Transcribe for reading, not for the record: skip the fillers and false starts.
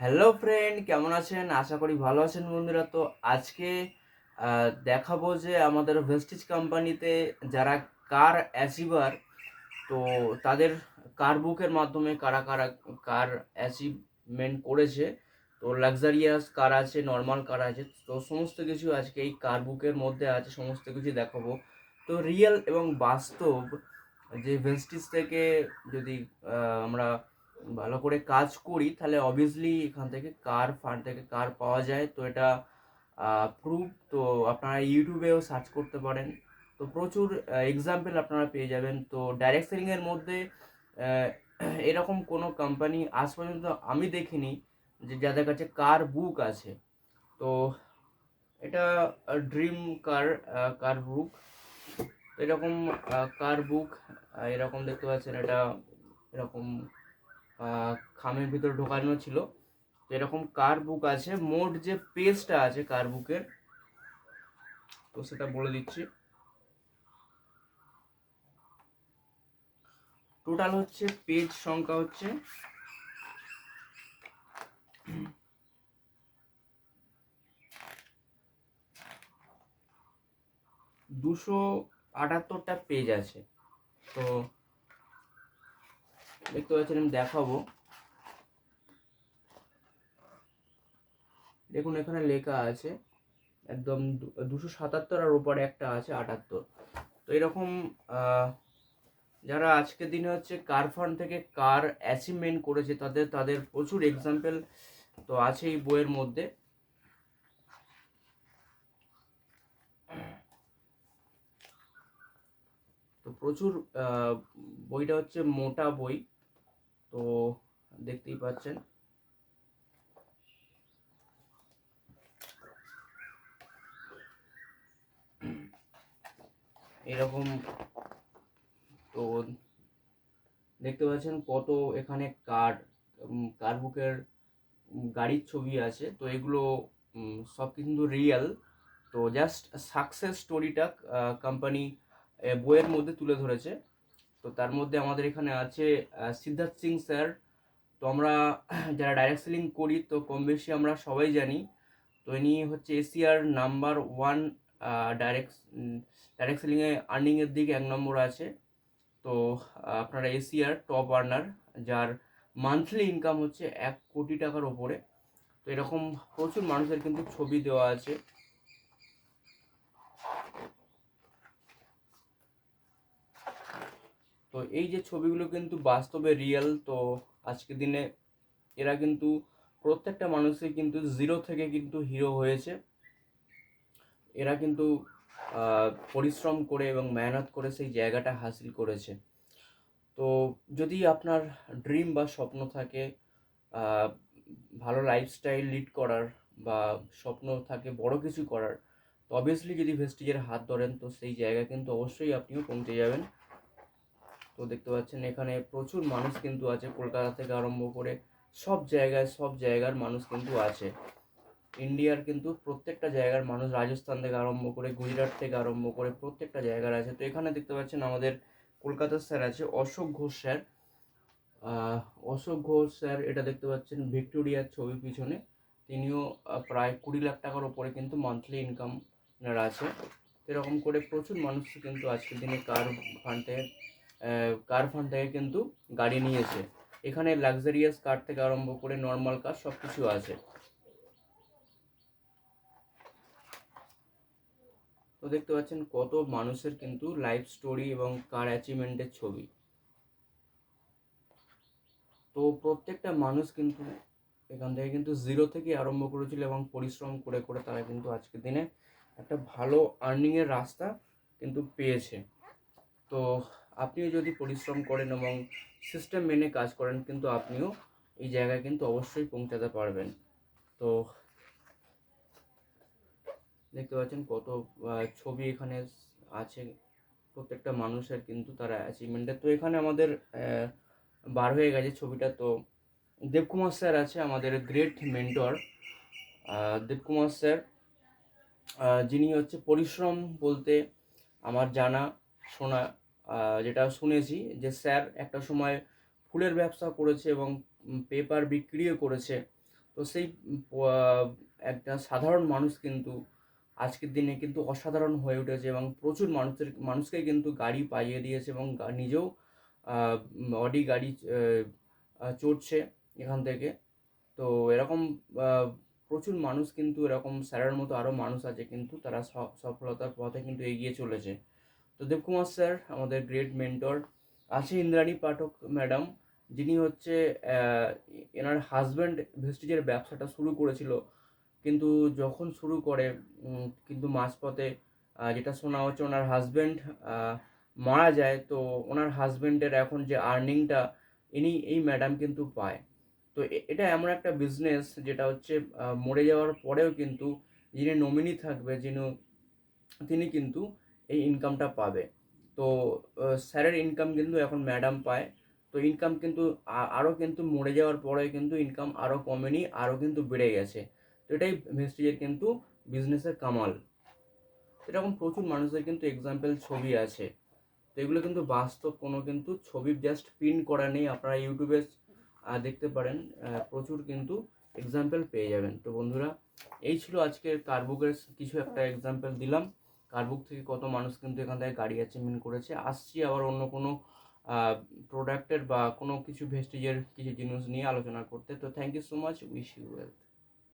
Hello friend, কেমন আছেন? আশা করি ভালো আছেন বন্ধুরা। তো আজকে দেখাবো যে আমাদের ভেস্টিজ কোম্পানিতে যারা কার অ্যাচিভার, তো তাদের কার বুকের মাধ্যমে কারা কারা কার অ্যাচিভমেন্ট করেছে। তো লাক্সারিয়াস কার আছে, নর্মাল কার আছে, তো সমস্ত কিছু আজকে এই কার বুকের মধ্যে আছে, সমস্ত কিছু দেখাবো। তো রিয়েল এবং বাস্তব যে ভেস্টিজ থেকে যদি আমরা ভালো করে কাজ করি, তাহলে অবভিয়াসলি এখান থেকে কার ফান্ড থেকে কার পাওয়া যায়। তো এটা প্রুফ তো আপনারা ইউটিউবেও সার্চ করতে পারেন। তো প্রচুর এক্সাম্পল আপনারা পেয়ে যাবেন। তো ডাইরেক্ট সেলিংয়ের মধ্যে আহ, এরকম কোনো কোম্পানি আজ পর্যন্ত আমি দেখিনি যে যাদের কাছে কার বুক আছে। তো এটা ড্রিম কার কার বুক। এরকম কার বুক এরকম দেখতে পাচ্ছেন, এটা এরকম খামের ভিতরে ঢোকানো ছিল। তো এরকম কার বুক আছে, মোট যে পেজটা আছে কার বুকের, তো সেটা বলে দিচ্ছি। টোটাল হচ্ছে পেজ সংখ্যা হচ্ছে 278টা পেজ আছে। তো দেখতে পাচ্ছেন, আমি দেখাবো। দেখুন, এখানে লেখা আছে একদম 277, আর ওপরে একটা আছে 78। তো এরকম যারা আজকের দিনে হচ্ছে কার ফান্ড থেকে কার অ্যাচিভমেন্ট করেছে, তাদের তাদের প্রচুর এক্সাম্পল তো আছে এই বইয়ের মধ্যে। তো প্রচুর বইটা হচ্ছে মোটা বই, তো দেখতেই পাচ্ছেন। এরকম তো দেখতে পাচ্ছেন কত এখানে কার কার বুকের গাড়ির ছবি আছে। তো এগুলো সব কিন্তু রিয়েল। তো জাস্ট সাকসেস স্টোরিটা কোম্পানি বইয়ের মধ্যে তুলে ধরেছে। তো তার মধ্যে আমাদের এখানে আছে সিদ্ধার্থ সিং স্যার। তো আমরা যারা ডাইরেক্ট সেলিং করি, তো কম বেশি আমরা সবাই জানি। তো ইনি হচ্ছে এশিয়ার নাম্বার 1 ডাইরেক্ট ডাইরেক্ট সেলিংয়ে আর্নিংয়ের দিকে 1 নম্বর আছে। তো আপনারা এশিয়ার টপ আর্নার, যার মান্থলি ইনকাম হচ্ছে 1 কোটি টাকার ওপরে। তো এরকম প্রচুর মানুষের কিন্তু ছবি দেওয়া আছে। তো এই যে ছবিগুলো কিন্তু বাস্তবে রিয়েল। তো আজকের দিনে এরা কিন্তু প্রত্যেকটা মানুষই কিন্তু জিরো থেকে কিন্তু হিরো হয়েছে। এরা কিন্তু পরিশ্রম করে এবং মেহনত করে সেই জায়গাটা হাসিল করেছে। তো যদি আপনার ড্রিম বা স্বপ্ন থাকে ভালো লাইফস্টাইল লিড করার, বা স্বপ্ন থাকে বড় কিছু করার, তো অবভিয়াসলি যদি ভেস্টিজের হাত ধরেন, তো সেই জায়গায় কিন্তু অবশ্যই আপনিও পৌঁছে যাবেন। তো দেখতে পাচ্ছেন এখানে প্রচুর মানুষ কিন্তু আছে, কলকাতা থেকে আরম্ভ করে সব জায়গায় সব জায়গার মানুষ কিন্তু আছে। ইন্ডিয়ার কিন্তু প্রত্যেকটা জায়গার মানুষ, রাজস্থান থেকে আরম্ভ করে গুজরাট থেকে আরম্ভ করে প্রত্যেকটা জায়গার আছে। তো এখানে দেখতে পাচ্ছেন আমাদের কলকাতার স্যার আছে অশোক ঘোষ স্যার। আহ, অশোক ঘোষ স্যার, এটা দেখতে পাচ্ছেন ভিক্টোরিয়ার ছবি পিছনে। তিনিও প্রায় 20 লাখ টাকার ওপরে কিন্তু মান্থলি ইনকাম আছে। এরকম করে প্রচুর মানুষ কিন্তু আজকের দিনে কার ফান্ড থেকে কিন্তু গাড়ি নিয়েছে। এখানে লাক্সারিয়াস কার থেকে আরম্ভ করে নর্মাল কার সব কিছু আছে। তো দেখতে পাচ্ছেন কত মানুষের কিন্তু লাইফ স্টোরি এবং কার অ্যাচিভমেন্টের ছবি। তো প্রত্যেকটা মানুষ কিন্তু এখান থেকে কিন্তু জিরো থেকে আরম্ভ করেছিল এবং পরিশ্রম করে করে তারা কিন্তু আজকের দিনে একটা ভালো আর্নিংয়ের রাস্তা কিন্তু পেয়েছে। তো আপনিও যদি পরিশ্রম করেন এবং সিস্টেম মেনে কাজ করেন, কিন্তু আপনিও এই জায়গায় কিন্তু অবশ্যই পৌঁছাতে পারবেন। তো দেখতে পাচ্ছেন কত ছবি এখানে আছে প্রত্যেকটা মানুষের কিন্তু তারা অ্যাচিভমেন্টের। তো এখানে আমাদের বার হয়ে গেছে ছবিটা। তো দেবকুমার স্যার আছে আমাদের গ্রেট মেন্টর। দেবকুমার স্যার, যিনি হচ্ছে পরিশ্রম বলতে আমার জানা শোনা, যেটা শুনেছি যে স্যার একটা সময় ফুলের ব্যবসা করেছে এবং পেপার বিক্রিও করেছে। তো তো সেই একটা সাধারণ মানুষ কিন্তু আজকের দিনে কিন্তু অসাধারণ হয়ে উঠেছে এবং প্রচুর মানুষকে কিন্তু গাড়ি পাইয়ে দিয়েছে এবং নিজেও অডি গাড়ি চড়ছে এখান থেকে। তো এরকম আহ, প্রচুর মানুষ কিন্তু এরকম স্যারের মতো আরও মানুষ আছে কিন্তু তারা সফলতার পথে কিন্তু এগিয়ে চলেছে। তো দেবকুমার স্যার আমাদের গ্রেট মেন্টর। আছে ইন্দ্রাণী পাঠক ম্যাডাম, যিনি হচ্ছে আহ, এনার হাজব্যান্ড ভেস্টিজের ব্যবসাটা শুরু করেছিল, কিন্তু যখন শুরু করে কিন্তু মাঝপথে যেটা শোনা হচ্ছে ওনার হাজব্যান্ড মারা যায়। তো ওনার হাজব্যান্ডের এখন যে আর্নিংটা এই ম্যাডাম কিন্তু পায়। তো এটা এমন একটা বিজনেস যেটা হচ্ছে মরে যাওয়ার পরেও কিন্তু যিনি নমিনি থাকবে তিনি কিন্তু এই ইনকামটা পাবে। তো স্যারের ইনকাম কিন্তু এখন ম্যাডাম পায়। তো ইনকাম কিন্তু আরও কিন্তু মরে যাওয়ার পরে কিন্তু ইনকাম আরও কমেনি, আরও কিন্তু বেড়ে গেছে। তো এটাই ভেস্টিজের কিন্তু বিজনেসের কামাল। এরকম প্রচুর মানুষের কিন্তু এক্সাম্পল ছবি আছে। তো এগুলো কিন্তু বাস্তব, কোনো কিন্তু ছবি জাস্ট প্রিন্ট করা নেই। আপনারা ইউটিউবে দেখতে পারেন, প্রচুর কিন্তু এক্সাম্পল পেয়ে যাবেন। তো বন্ধুরা, এই ছিল আজকের কারবুকের কিছু একটা এক্সাম্পল দিলাম। কারবুক থেকে কত মানুষ কিন্তু এখান থেকে গাড়ি অ্যাচিভমেন্ট করেছে। আসছি আবার অন্য কোনো প্রোডাক্টের বা কোনো কিছু ভেস্টিজের কিছু জিনিস নিয়ে আলোচনা করতে। তো thank you so much, wish you wealth.